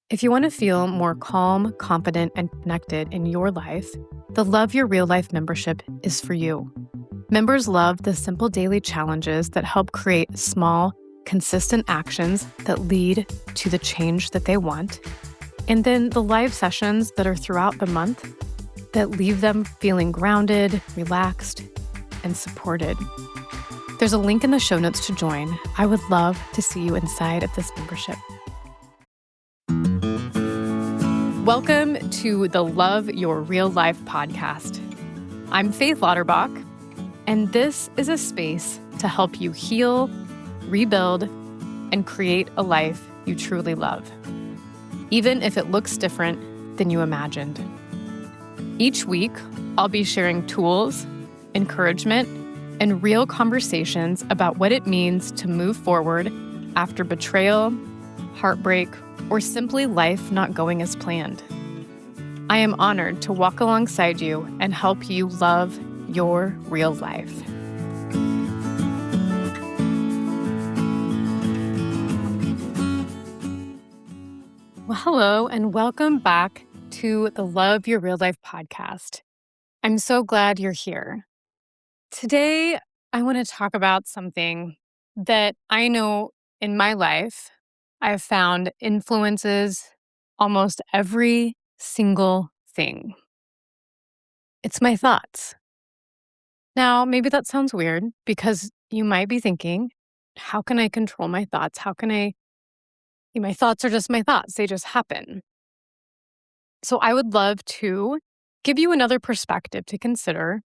If you want to feel more calm, confident, and connected in your life, the Love Your Real Life membership is for you. Members love the simple daily challenges that help create small, consistent actions that lead to the change that they want. And then the live sessions that are throughout the month that leave them feeling grounded, relaxed, and supported. There's a link in the show notes to join. I would love to see you inside of this membership. Welcome to the Love Your Real Life podcast. I'm Faith Lauterbach, and this is a space to help you heal, rebuild, and create a life you truly love, even if it looks different than you imagined. Each week, I'll be sharing tools, encouragement, and real conversations about what it means to move forward after betrayal, heartbreak, or simply life not going as planned. I am honored to walk alongside you and help you love your real life. Well, hello, and welcome back to the Love Your Real Life podcast. I'm so glad you're here. Today, I want to talk about something that I know in my life I've found influences almost every single thing. It's my thoughts. Now, maybe that sounds weird because you might be thinking, how can I control my thoughts? My thoughts are just my thoughts, they just happen. So I would love to give you another perspective to consider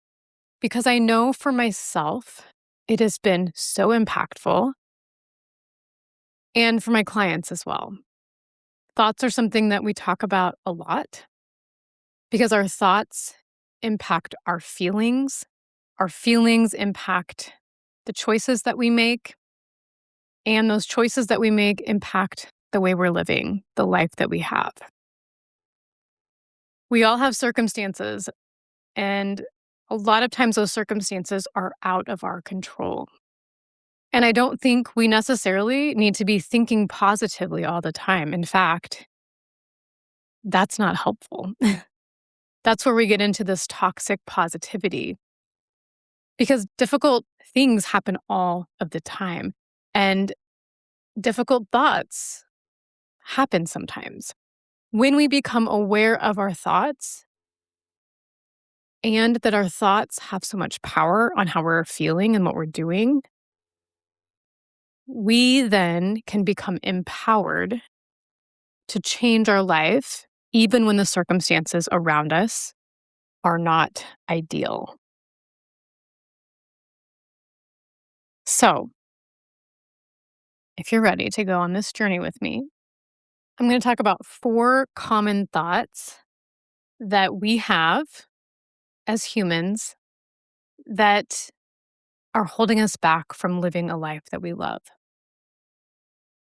because I know for myself, it has been so impactful and for my clients as well. Thoughts are something that we talk about a lot because our thoughts impact our feelings impact the choices that we make, and those choices that we make impact the way we're living, the life that we have. We all have circumstances, and a lot of times those circumstances are out of our control. And I don't think we necessarily need to be thinking positively all the time. In fact, that's not helpful. That's where we get into this toxic positivity because difficult things happen all of the time. And difficult thoughts happen sometimes. When we become aware of our thoughts and that our thoughts have so much power on how we're feeling and what we're doing, we then can become empowered to change our life, even when the circumstances around us are not ideal. So, if you're ready to go on this journey with me, I'm going to talk about 4 common thoughts that we have as humans that are holding us back from living a life that we love.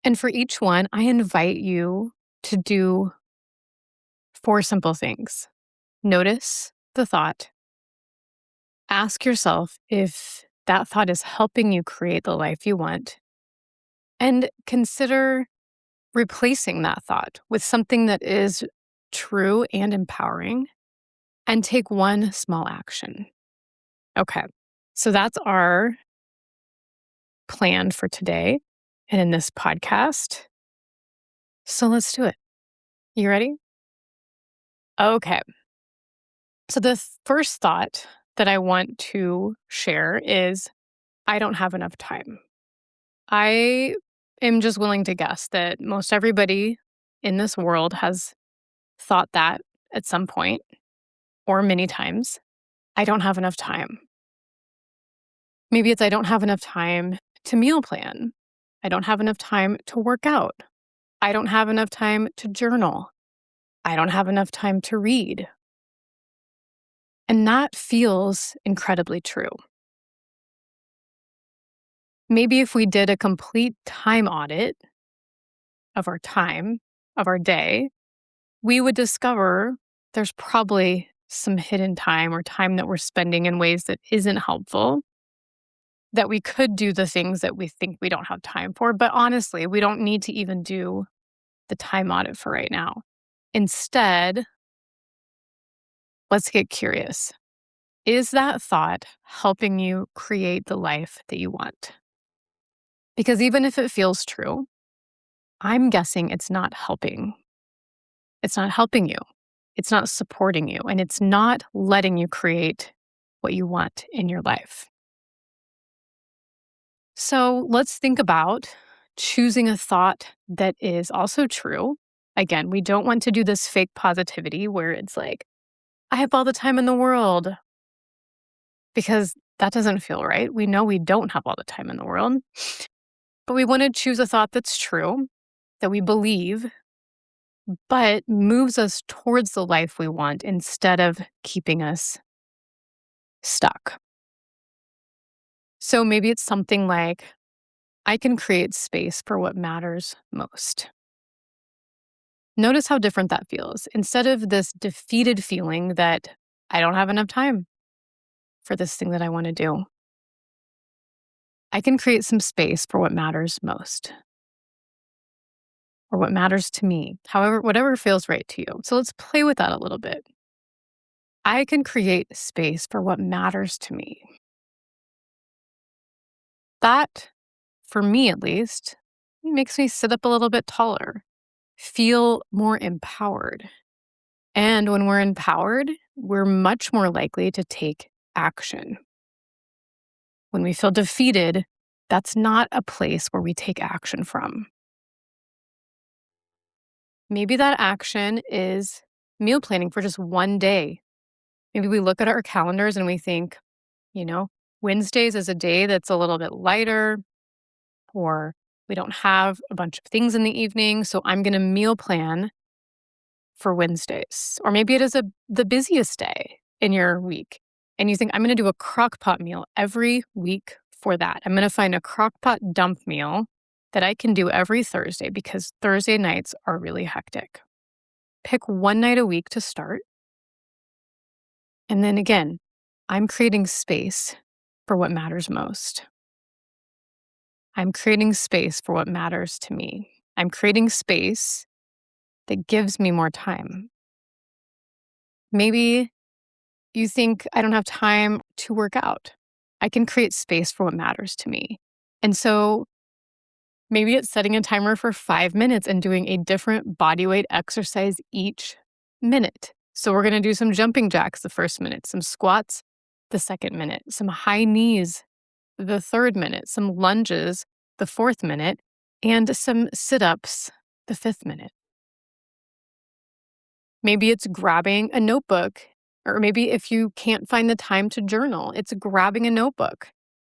And for each one, I invite you to do 4 simple things. Notice the thought. Ask yourself if that thought is helping you create the life you want. And consider replacing that thought with something that is true and empowering, and take one small action. Okay, so that's our plan for today and in this podcast. So let's do it. You ready? Okay. So the first thought that I want to share is I don't have enough time. I am just willing to guess that most everybody in this world has thought that at some point or many times. I don't have enough time. Maybe it's I don't have enough time to meal plan. I don't have enough time to work out. I don't have enough time to journal. I don't have enough time to read. And that feels incredibly true. Maybe if we did a complete time audit of our time, of our day, we would discover there's probably some hidden time or time that we're spending in ways that isn't helpful, that we could do the things that we think we don't have time for. But honestly, we don't need to even do the time audit for right now. Instead, let's get curious. Is that thought helping you create the life that you want? Because even if it feels true, I'm guessing it's not helping. It's not helping you. It's not supporting you, and it's not letting you create what you want in your life. So let's think about choosing a thought that is also true. Again, we don't want to do this fake positivity where it's like, I have all the time in the world, because that doesn't feel right. We know we don't have all the time in the world, but we want to choose a thought that's true, that we believe, but moves us towards the life we want instead of keeping us stuck. So maybe it's something like, I can create space for what matters most. Notice how different that feels. Instead of this defeated feeling that I don't have enough time for this thing that I want to do, I can create some space for what matters most or what matters to me, however, whatever feels right to you. So let's play with that a little bit. I can create space for what matters to me. That, for me at least, makes me sit up a little bit taller, feel more empowered. And when we're empowered, we're much more likely to take action. When we feel defeated, that's not a place where we take action from. Maybe that action is meal planning for just one day. Maybe we look at our calendars and we think, you know, Wednesdays is a day that's a little bit lighter, or we don't have a bunch of things in the evening. So I'm going to meal plan for Wednesdays. Or maybe it is the busiest day in your week. And you think, I'm going to do a crock pot meal every week for that. I'm going to find a crock pot dump meal that I can do every Thursday because Thursday nights are really hectic. Pick one night a week to start. And then again, I'm creating space for what matters most. I'm creating space for what matters to me. I'm creating space that gives me more time. Maybe you think I don't have time to work out. I can create space for what matters to me. And so maybe it's setting a timer for 5 minutes and doing a different body weight exercise each minute. So we're going to do some jumping jacks the first minute, some squats the second minute, some high knees the third minute, some lunges the fourth minute, and some sit ups the fifth minute. Maybe it's grabbing a notebook, or maybe if you can't find the time to journal, it's grabbing a notebook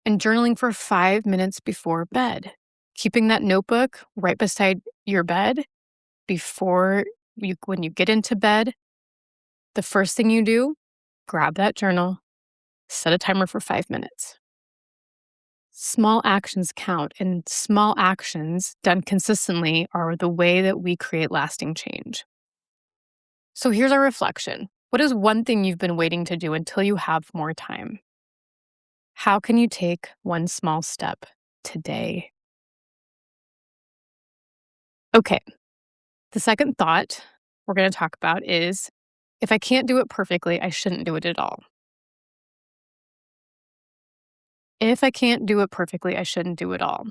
and journaling for 5 minutes before bed. Keeping that notebook right beside your bed before when you get into bed, the first thing you do, grab that journal, set a timer for 5 minutes. Small actions count, and small actions done consistently are the way that we create lasting change. So here's our reflection. What is one thing you've been waiting to do until you have more time? How can you take one small step today? Okay, the second thought we're going to talk about is, if I can't do it perfectly, I shouldn't do it at all. If I can't do it perfectly, I shouldn't do it all.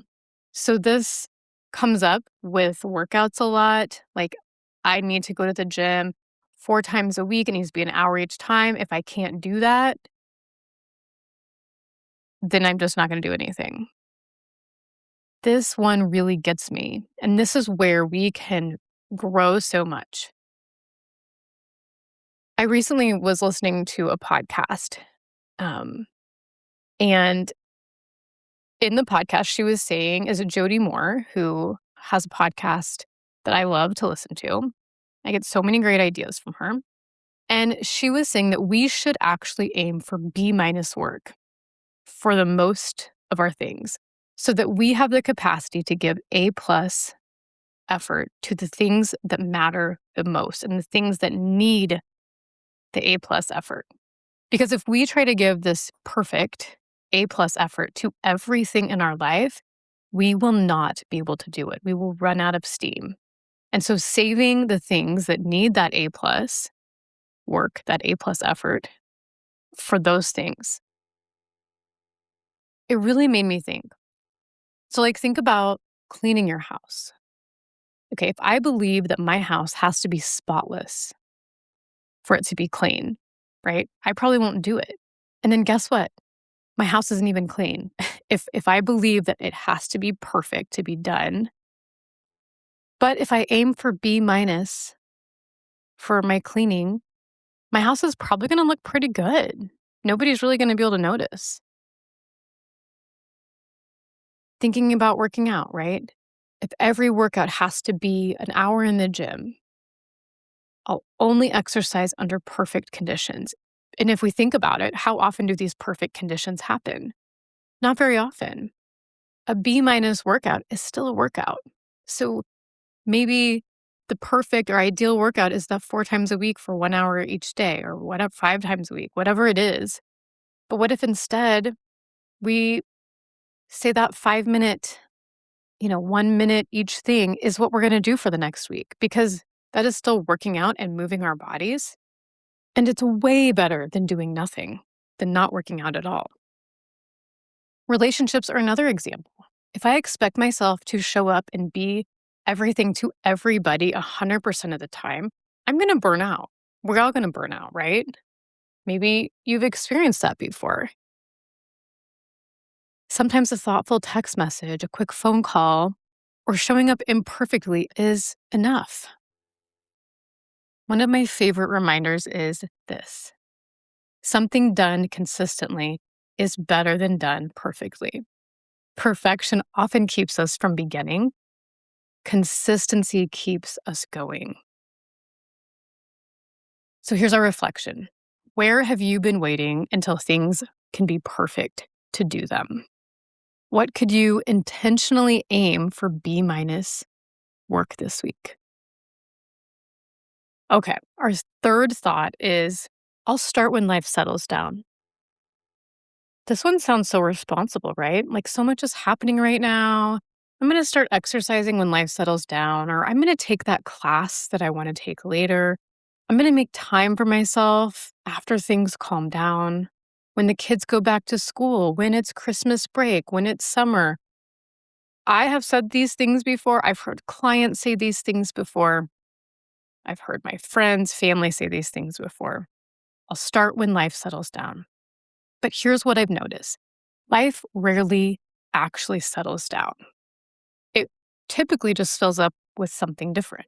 So this comes up with workouts a lot. Like, I need to go to the gym 4 times a week. It needs to be an hour each time. If I can't do that, then I'm just not going to do anything. This one really gets me. And this is where we can grow so much. I recently was listening to a podcast, um, and in the podcast, she was saying, is it Jody Moore, who has a podcast that I love to listen to. I get so many great ideas from her. And she was saying that we should actually aim for B minus work for the most of our things so that we have the capacity to give A plus effort to the things that matter the most and the things that need the A plus effort. Because if we try to give this perfect A plus effort to everything in our life, we will not be able to do it. We will run out of steam. And so saving the things that need that A plus work, that A plus effort for those things, it really made me think. So, like, think about cleaning your house. Okay, if I believe that my house has to be spotless for it to be clean, right? I probably won't do it. And then guess what? My house isn't even clean. If I believe that it has to be perfect to be done, but if I aim for B minus for my cleaning, my house is probably going to look pretty good. Nobody's really going to be able to notice. Thinking about working out, right? If every workout has to be an hour in the gym, I'll only exercise under perfect conditions. And if we think about it, how often do these perfect conditions happen? Not very often. A B minus workout is still a workout. So maybe the perfect or ideal workout is that 4 times a week for 1 hour each day or whatever, 5 times a week, whatever it is. But what if instead we say that 5 minute, 1 minute each thing is what we're going to do for the next week? Because that is still working out and moving our bodies. And it's way better than doing nothing, than not working out at all. Relationships are another example. If I expect myself to show up and be everything to everybody 100% of the time, I'm going to burn out. We're all going to burn out, right? Maybe you've experienced that before. Sometimes a thoughtful text message, a quick phone call, or showing up imperfectly is enough. One of my favorite reminders is this: something done consistently is better than done perfectly. Perfection often keeps us from beginning. Consistency keeps us going. So here's our reflection. Where have you been waiting until things can be perfect to do them? What could you intentionally aim for B minus work this week? Okay, our third thought is I'll start when life settles down. This one sounds so responsible, right? Like so much is happening right now. I'm going to start exercising when life settles down, or I'm going to take that class that I want to take later. I'm going to make time for myself after things calm down, when the kids go back to school, when it's Christmas break, when it's summer. I have said these things before. I've heard clients say these things before. I've heard my friends, family say these things before. I'll start when life settles down. But here's what I've noticed: life rarely actually settles down. It typically just fills up with something different.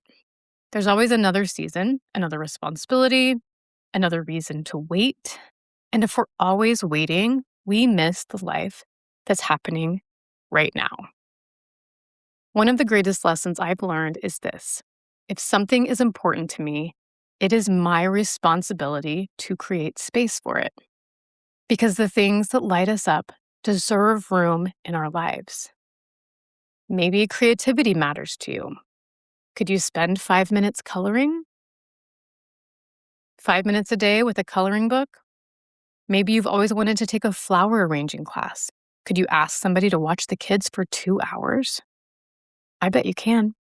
There's always another season, another responsibility, another reason to wait. And if we're always waiting, we miss the life that's happening right now. One of the greatest lessons I've learned is this: if something is important to me, it is my responsibility to create space for it. Because the things that light us up deserve room in our lives. Maybe creativity matters to you. Could you spend 5 minutes coloring? 5 minutes a day with a coloring book? Maybe you've always wanted to take a flower arranging class. Could you ask somebody to watch the kids for 2 hours? I bet you can.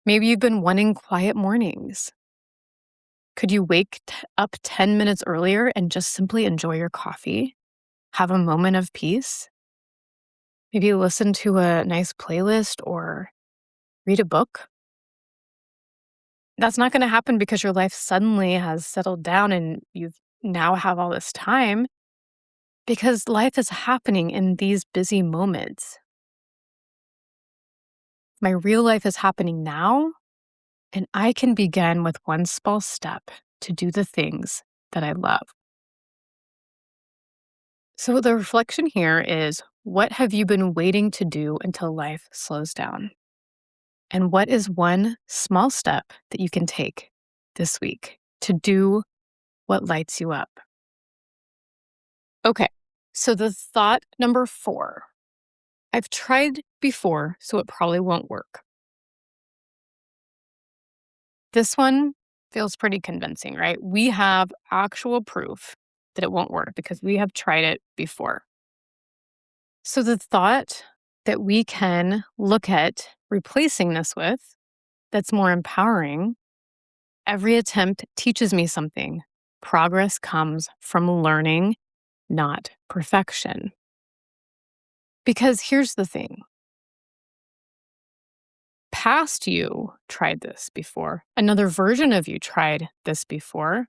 Maybe you've been wanting quiet mornings. Could you up 10 minutes earlier and just simply enjoy your coffee? Have a moment of peace? Maybe listen to a nice playlist or read a book? That's not going to happen because your life suddenly has settled down and you now have all this time, because life is happening in these busy moments. My real life is happening now, and I can begin with one small step to do the things that I love. So the reflection here is, what have you been waiting to do until life slows down? And what is one small step that you can take this week to do what lights you up? Okay, so the thought number 4, I've tried before, so it probably won't work. This one feels pretty convincing, right? We have actual proof that it won't work because we have tried it before. So the thought that we can look at replacing this with that's more empowering. Every attempt teaches me something. Progress comes from learning, not perfection. Because here's the thing, past you tried this before, another version of you tried this before,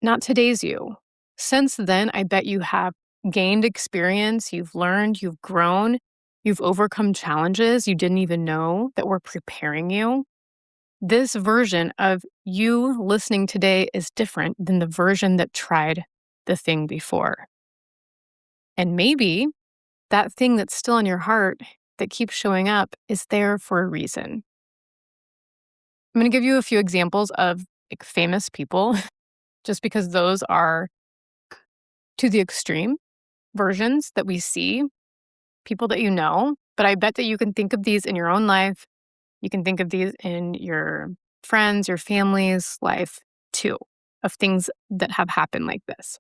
not today's you. Since then, I bet you have gained experience, you've learned, you've grown, you've overcome challenges you didn't even know that were preparing you. This version of you listening today is different than the version that tried the thing before. And maybe that thing that's still in your heart that keeps showing up is there for a reason. I'm going to give you a few examples of like famous people just because those are to the extreme versions that we see, people that you know, but I bet that you can think of these in your own life. You can think of these in your friends, your family's life too, of things that have happened like this.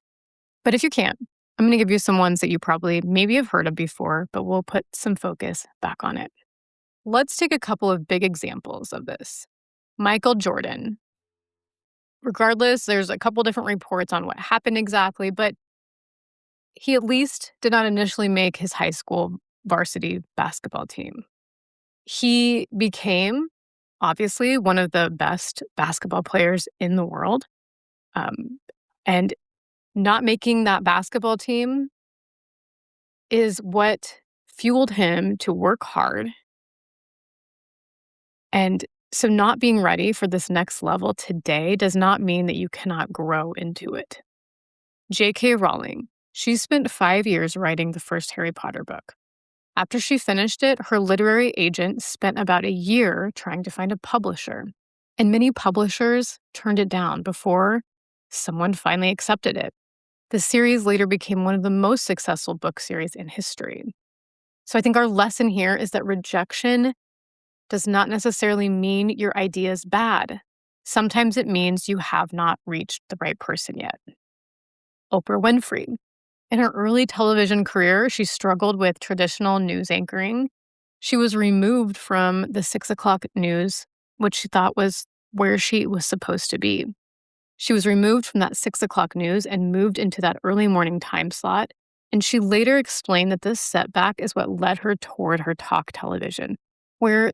But if you can't, I'm going to give you some ones that you probably maybe have heard of before, but we'll put some focus back on it. Let's take a couple of big examples of this. Michael Jordan. Regardless, there's a couple different reports on what happened exactly, but he at least did not initially make his high school varsity basketball team. He became, obviously, one of the best basketball players in the world. And not making that basketball team is what fueled him to work hard. And so, not being ready for this next level today does not mean that you cannot grow into it. J.K. Rowling, she spent 5 years writing the first Harry Potter book. After she finished it, her literary agent spent about a year trying to find a publisher. And many publishers turned it down before someone finally accepted it. The series later became one of the most successful book series in history. So I think our lesson here is that rejection does not necessarily mean your idea is bad. Sometimes it means you have not reached the right person yet. Oprah Winfrey. In her early television career, she struggled with traditional news anchoring. She was removed from the 6 o'clock news, which she thought was where she was supposed to be. She was removed from that 6 o'clock news and moved into that early morning time slot. And she later explained that this setback is what led her toward her talk television, where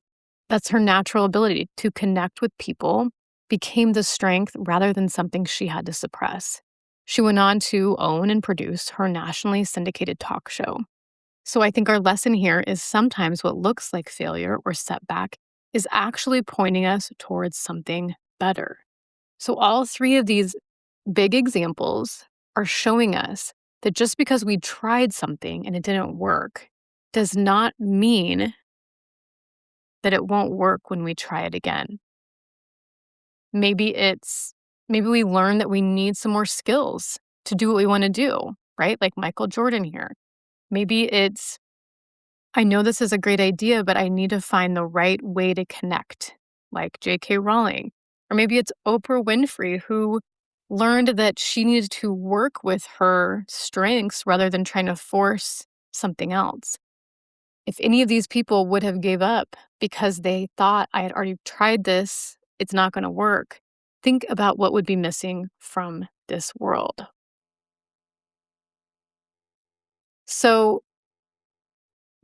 that's her natural ability to connect with people became the strength rather than something she had to suppress. She went on to own and produce her nationally syndicated talk show. So I think our lesson here is sometimes what looks like failure or setback is actually pointing us towards something better. So all three of these big examples are showing us that just because we tried something and it didn't work does not mean that it won't work when we try it again. Maybe we learn that we need some more skills to do what we want to do, right? Like Michael Jordan here. Maybe it's, I know this is a great idea, but I need to find the right way to connect, like J.K. Rowling. Or maybe it's Oprah Winfrey, who learned that she needed to work with her strengths rather than trying to force something else. If any of these people would have gave up because they thought I had already tried this, it's not going to work, think about what would be missing from this world. So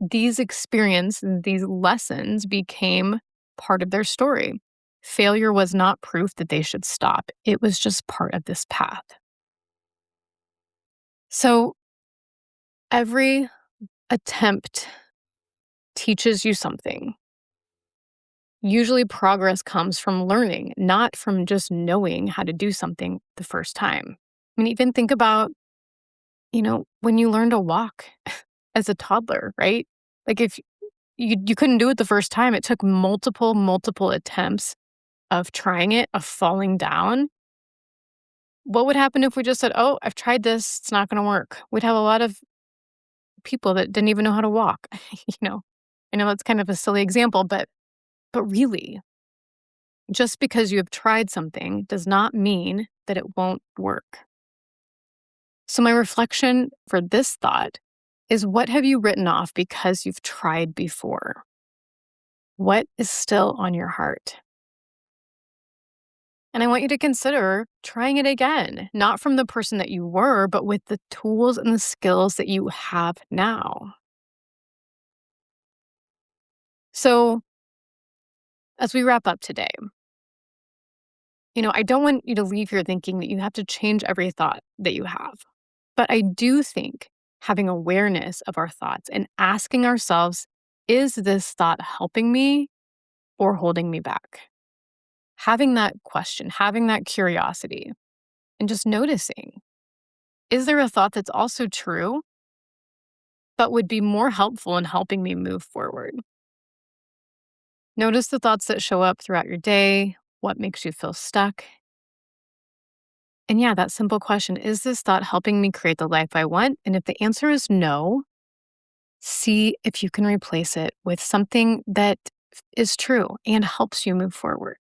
these experiences, these lessons became part of their story. Failure was not proof that they should stop. It was just part of this path. So every attempt teaches you something. Usually progress comes from learning, not from just knowing how to do something the first time. I mean, even think about, when you learn to walk as a toddler, right? Like if you couldn't do it the first time, it took multiple attempts of trying it, of falling down. What would happen if we just said, "Oh, I've tried this, it's not gonna work?" We'd have a lot of people that didn't even know how to walk, you know? I know that's kind of a silly example, but really, just because you have tried something does not mean that it won't work. So my reflection for this thought is, what have you written off because you've tried before? What is still on your heart? And I want you to consider trying it again, not from the person that you were, but with the tools and the skills that you have now. So, as we wrap up today, I don't want you to leave here thinking that you have to change every thought that you have. But I do think having awareness of our thoughts and asking ourselves, is this thought helping me or holding me back? Having that question, having that curiosity, and just noticing, is there a thought that's also true, but would be more helpful in helping me move forward? Notice the thoughts that show up throughout your day, what makes you feel stuck. And yeah, that simple question, is this thought helping me create the life I want? And if the answer is no, see if you can replace it with something that is true and helps you move forward.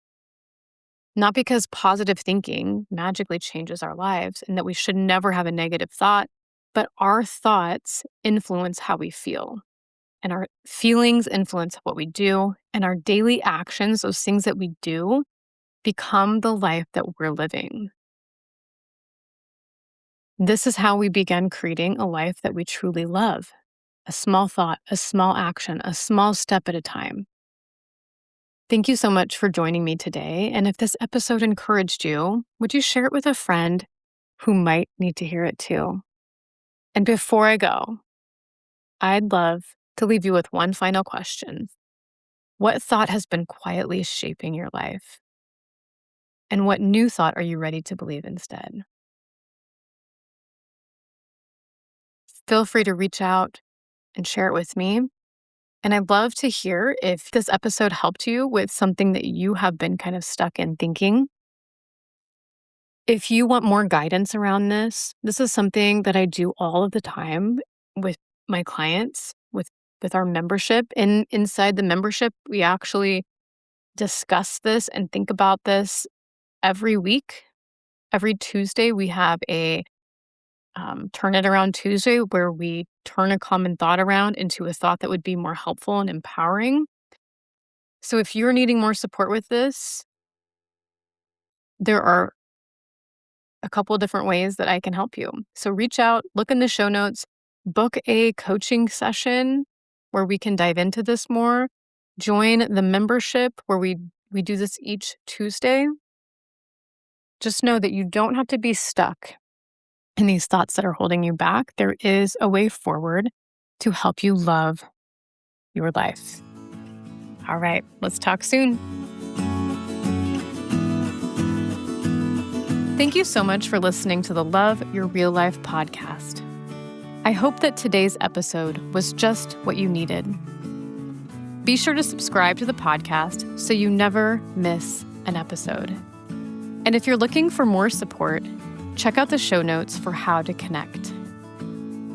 Not because positive thinking magically changes our lives and that we should never have a negative thought, but our thoughts influence how we feel. And our feelings influence what we do. And our daily actions, those things that we do, become the life that we're living. This is how we begin creating a life that we truly love. A small thought, a small action, a small step at a time. Thank you so much for joining me today. And if this episode encouraged you, would you share it with a friend who might need to hear it too? And before I go, I'd love to leave you with one final question. What thought has been quietly shaping your life? And what new thought are you ready to believe instead? Feel free to reach out and share it with me. And I'd love to hear if this episode helped you with something that you have been kind of stuck in thinking. If you want more guidance around this is something that I do all of the time with my clients, with our membership. And inside the membership, we actually discuss this and think about this every week. Every Tuesday, we have a Turn It Around Tuesday where we turn a common thought around into a thought that would be more helpful and empowering. So if you're needing more support with this, there are a couple of different ways that I can help you. So reach out, look in the show notes, book a coaching session where we can dive into this more. Join the membership where we do this each Tuesday. Just know that you don't have to be stuck in these thoughts that are holding you back. There is a way forward to help you love your life. All right, let's talk soon. Thank you so much for listening to the Love Your Real Life podcast. I hope that today's episode was just what you needed. Be sure to subscribe to the podcast so you never miss an episode. And if you're looking for more support, check out the show notes for how to connect.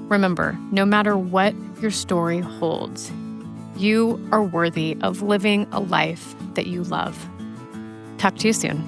Remember, no matter what your story holds, you are worthy of living a life that you love. Talk to you soon.